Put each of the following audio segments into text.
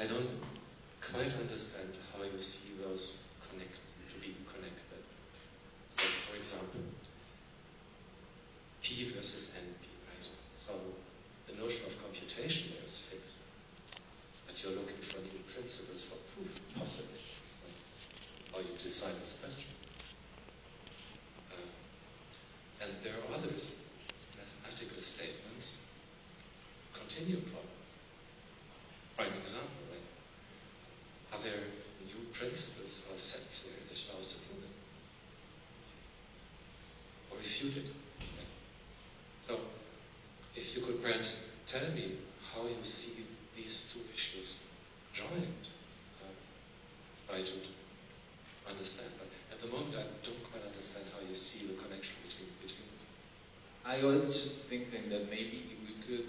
I don't quite understand how you see those to be connected. So, for example, P versus NP, right? So the notion of computation there is fixed, but you're looking for new principles for proof, possibly, how you decide this question. And there are others, mathematical statements, continue problem. Prime example, right? Are there new principles of set theory that allow us to prove it? Or refute it? Right? So, if you could perhaps tell me how you see these two issues joined, try to understand. But at the moment, I don't quite understand how you see the connection between them. I was just thinking that maybe if we could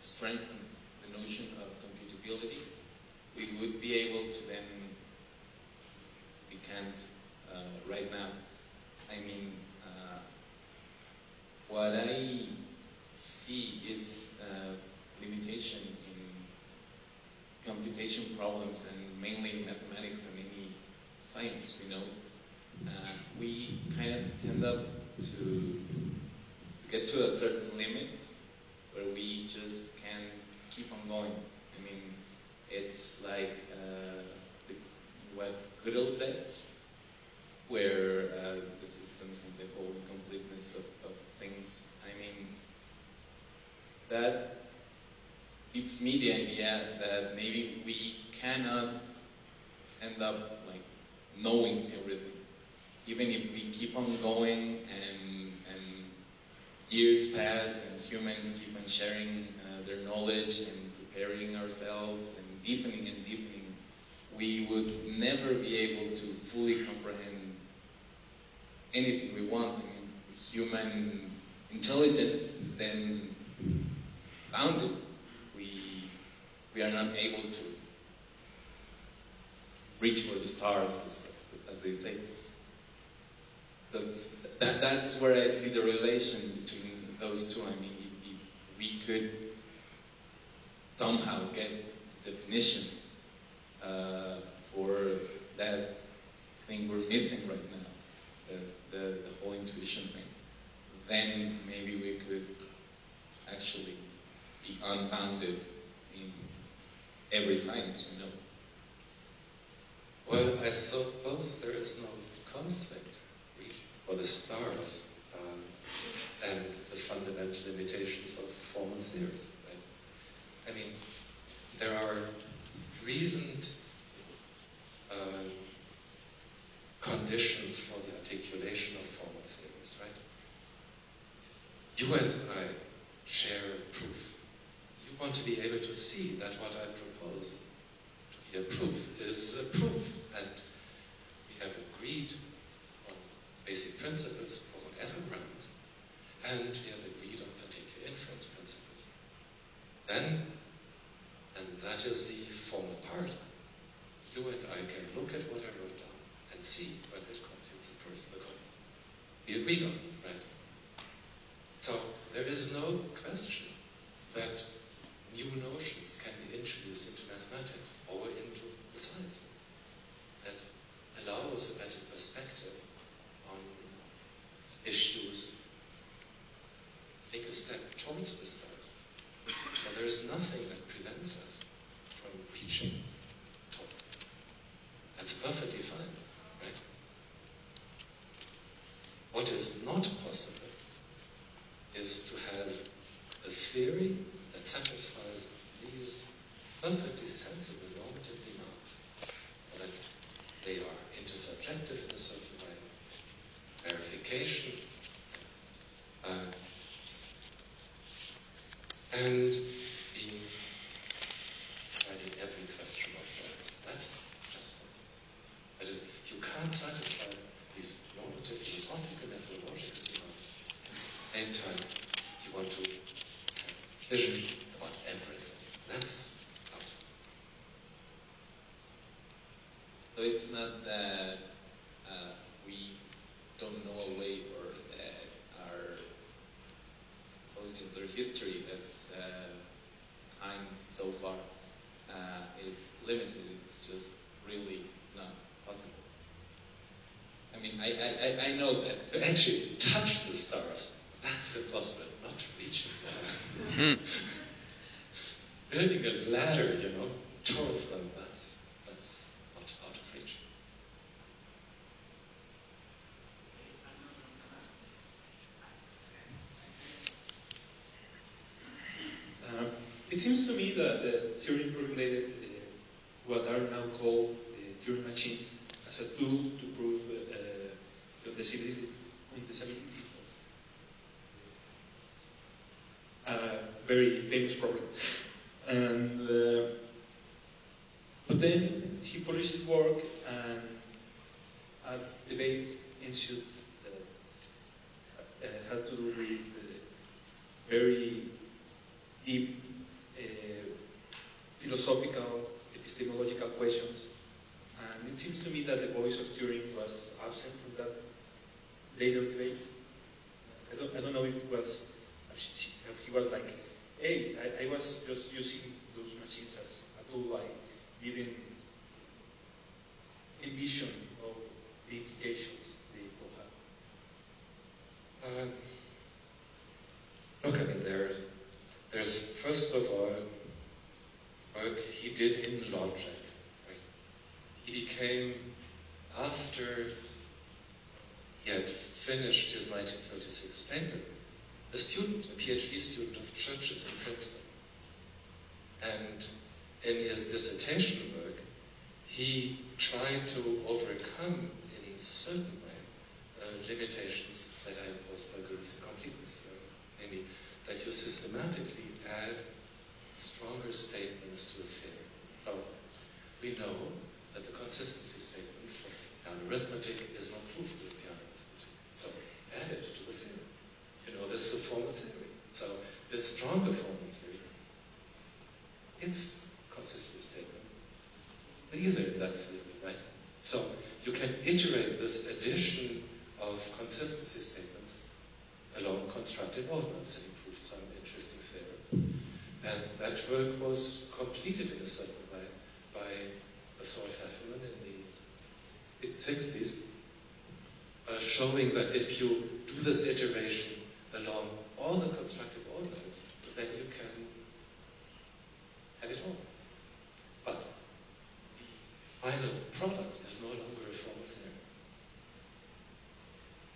strengthen the notion of computability, we would be able to then, we can't right now. I mean, what I see is limitation in computation problems, and mainly in mathematics and any science, we know. We kind of tend up to get to a certain limit where we just can't keep on going. I mean, it's like what Goodall said, where the systems and the whole incompleteness of things. I mean, that gives me the idea that maybe we cannot end up like knowing everything. Even if we keep on going and years pass and humans keep on sharing their knowledge and preparing ourselves and deepening, we would never be able to fully comprehend anything we want. I mean, human intelligence is then bounded. We are not able to reach for the stars, as they say. That's where I see the relation between those two. I mean, if we could somehow get the definition for that thing we're missing right now, the whole intuition thing, then maybe we could actually be unbounded in every science we know. Well, I suppose there is no conflict for the stars and the fundamental limitations of formal theories, right? I mean, there are reasoned conditions for the articulation of formal theories, right? You and I share proof. You want to be able to see that what I propose to be a proof is a proof, and we have agreed on basic principles for whatever grounds, and we have agreed on particular inference principles. Then, and that is the formal part, you and I can look at what I wrote down and see whether it constitutes a proof because we agreed on it, right? So there is no question that new notions can be introduced into mathematics or into the sciences that allow us a better perspective on issues, take a step towards the stars. But there is nothing that prevents us from reaching top. That's perfectly fine, right? What is not possible is to have a theory that satisfies these perfectly sensible normative demands, so that they are intersubjective in a certain way, verification, and being deciding every question whatsoever. That's just what it is. That is, you can't satisfy these normative, philosophical, methodological demands. At the same time, you want to have vision about everything. That's out. So it's not that we don't know a way, or that our intelligence or history has kind so far. limited. It's just really not possible. I mean, I know that To actually touch the stars, that's impossible. Not to reach them. Building a ladder, you know, towards them, that's not out of reach. It seems to me that Turing formulated what are now called Turing machines as a tool to prove the indecibility of a very famous problem. And but then he published his work, and a debate ensued that had to do with very deep philosophical, epistemological questions. And it seems to me that the voice of Turing was absent from that later debate. I don't know if it was, if he was like, hey, I was just using those machines as a tool. I didn't envision of the implications they could have. Look, I mean, there's first of all work he did in logic. Right? He became, after he had finished his 1936 paper, a student, a PhD student of churches in Princeton. And in his dissertation work, he tried to overcome, in a certain way, limitations that are imposed by goodness and completeness. Namely, that you systematically add stronger statements to a theory. So, we know that the consistency statement for piano arithmetic is not provable in piano arithmetic. So, add it to the theory. You know, this is a formal theory. So, this stronger formal theory, it's consistency statement, but either in that theory, right? So, you can iterate this addition of consistency statements along constructed movements and improved some interesting theories. And that work was completed in a certain way by Saul Pfefferman in the 60s, showing that if you do this iteration along all the constructive ordinals, then you can have it all. But the final product is no longer a formal theory.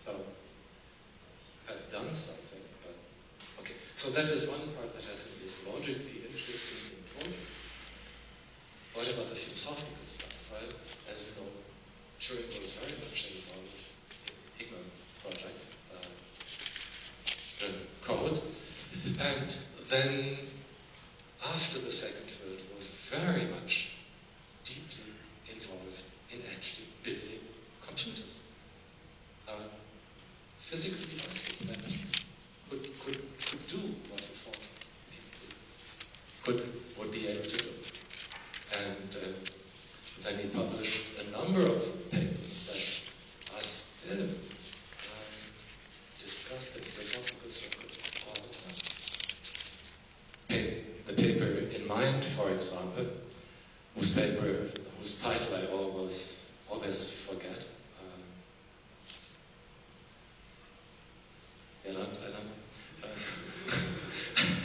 So, I've done something, but okay. So that is one part that I think is logically interesting and important. What about the philosophical stuff, right? As you know, Turing was very much involved in the IGMA project, code, and then after the Second World War, very much deeply involved in actually building computers. Physical devices that could do what he thought people would be able to do. And then he published a number of papers that are still discussed in philosophical circles all the time. The paper in mind, for example, whose title I always forget. I don't know.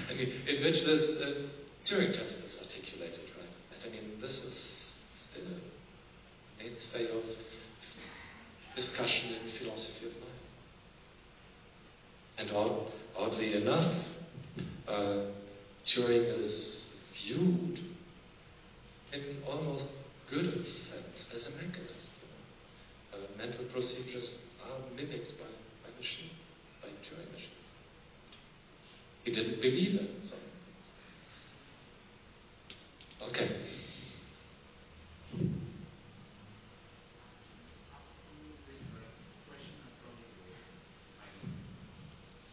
I mean, in which this Turing test is articulated, right? And I mean, this is still a mainstay of discussion in philosophy of mind. And oddly enough, Turing is viewed in almost Gödel's sense as a mechanist. You know? Mental procedures are mimicked by machines. By Turing machines. He didn't believe it, so. Okay.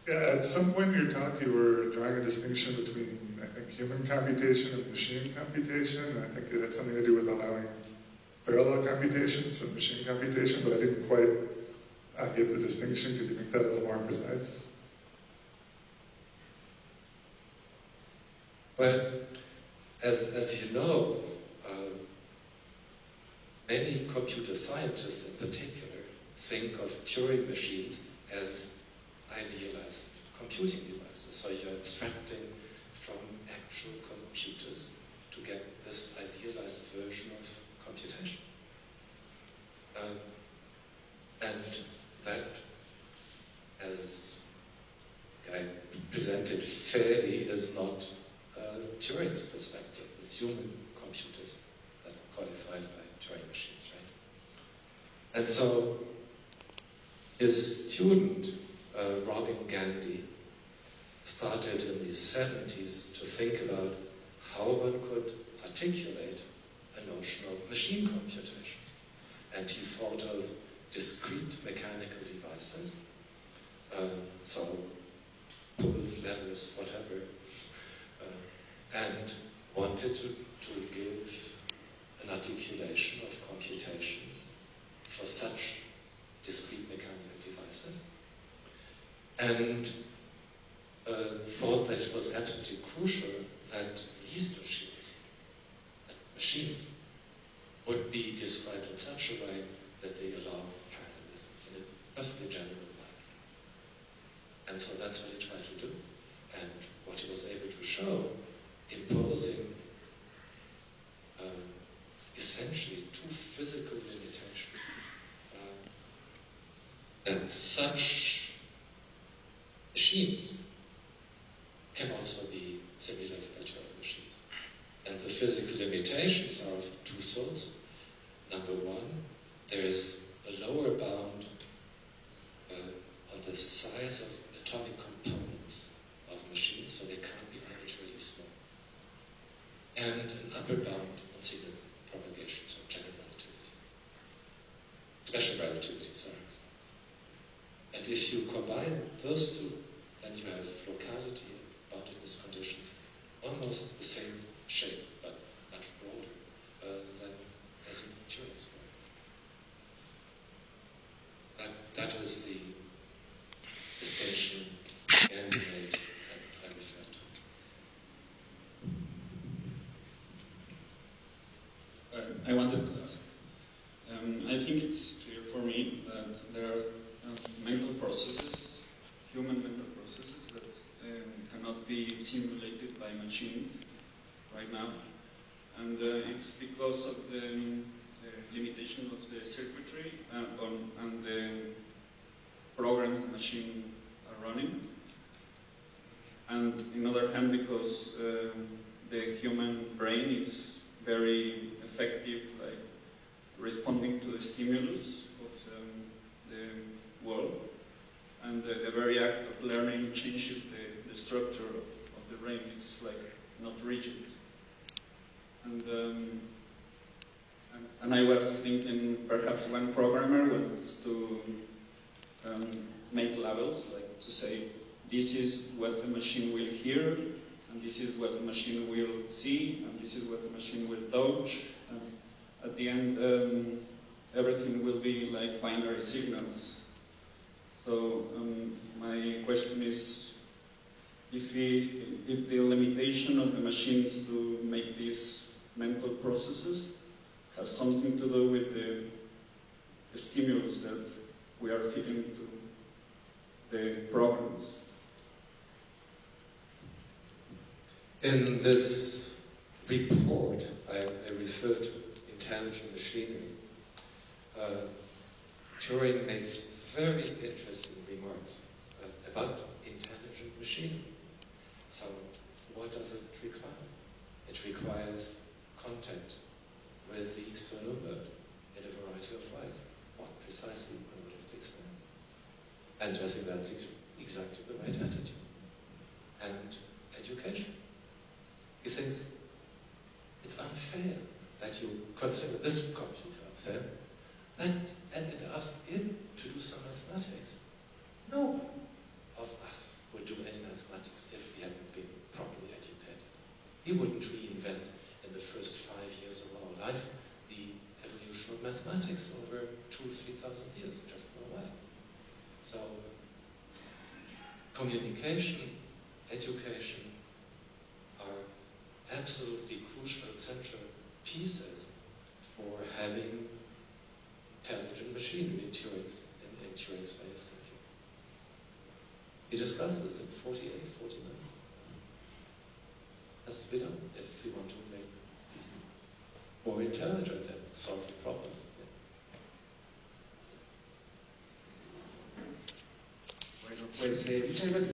Yeah, at some point in your talk you were drawing a distinction between, I think, human computation and machine computation, and I think it had something to do with allowing parallel computations with machine computation, but I didn't quite get the distinction. Could you make that a little more precise? Well, as you know, many computer scientists in particular think of Turing machines as idealized computing devices. So you're abstracting from actual computers to get this idealized version of computation. And that, as I presented fairly, is not Turing's perspective. It's human computers that are qualified by Turing machines, right? And so his student, Robin Gandy, started in the 70s to think about how one could articulate a notion of machine computation. And he thought of discrete mechanical devices, so pulls, levers, whatever, and wanted to give an articulation of computations for such discrete mechanical devices, and thought that it was absolutely crucial that these machines would be described in such a way that they allow parallelism in a perfectly general way. And so that's what he tried to do. And what he was able to show, imposing essentially two physical limitations, that such machines can also be simulated by Turing machines. And the physical limitations are of two sorts. Number one, there is a lower bound on the size of atomic components of machines, so they can't be arbitrarily small. And an upper bound on signal propagation, so general relativity. Special relativity, sorry. And if you combine those two, then you have locality and boundedness conditions, almost the same shape, but much broader than as in Turing's work. That is the distinction Andy made and I referred to. I wanted to ask. I think it's clear for me that there are mental processes, human mental processes, that cannot be simulated by machines right now. And it's because of the limitation of the circuitry and the programs the machine are running. And on the other hand, because the human brain is very effective, like responding to the stimulus of the world, and the very act of learning changes the structure of the brain. It's like not rigid. And I was thinking perhaps one programmer wants to make labels, like to say this is what the machine will hear, and this is what the machine will see, and this is what the machine will touch. And at the end, everything will be like binary signals. So my question is, if the limitation of the machines to make these mental processes has something to do with the stimulus that we are feeding to the programs. In this report, I refer to intelligent machinery. Turing makes very interesting remarks about intelligent machinery. So, what does it require? It requires contact with the external world in a variety of ways. What precisely I would have to explain. And I think that's exactly the right attitude. And education. He thinks it's unfair that you consider this computer unfair, and ask it to do some mathematics. No one of us would do any mathematics if we hadn't been properly educated. We wouldn't reinvent in the first 5 years of our life the evolution of mathematics over 2,000 to 3,000 years, just no way. So, communication, education are absolutely crucial central pieces for having intelligent machinery in Turing's way of thinking. He discusses in 48, 49. Has to be done if we want to make these more intelligent and solve the problems. Bueno, pues muchas gracias.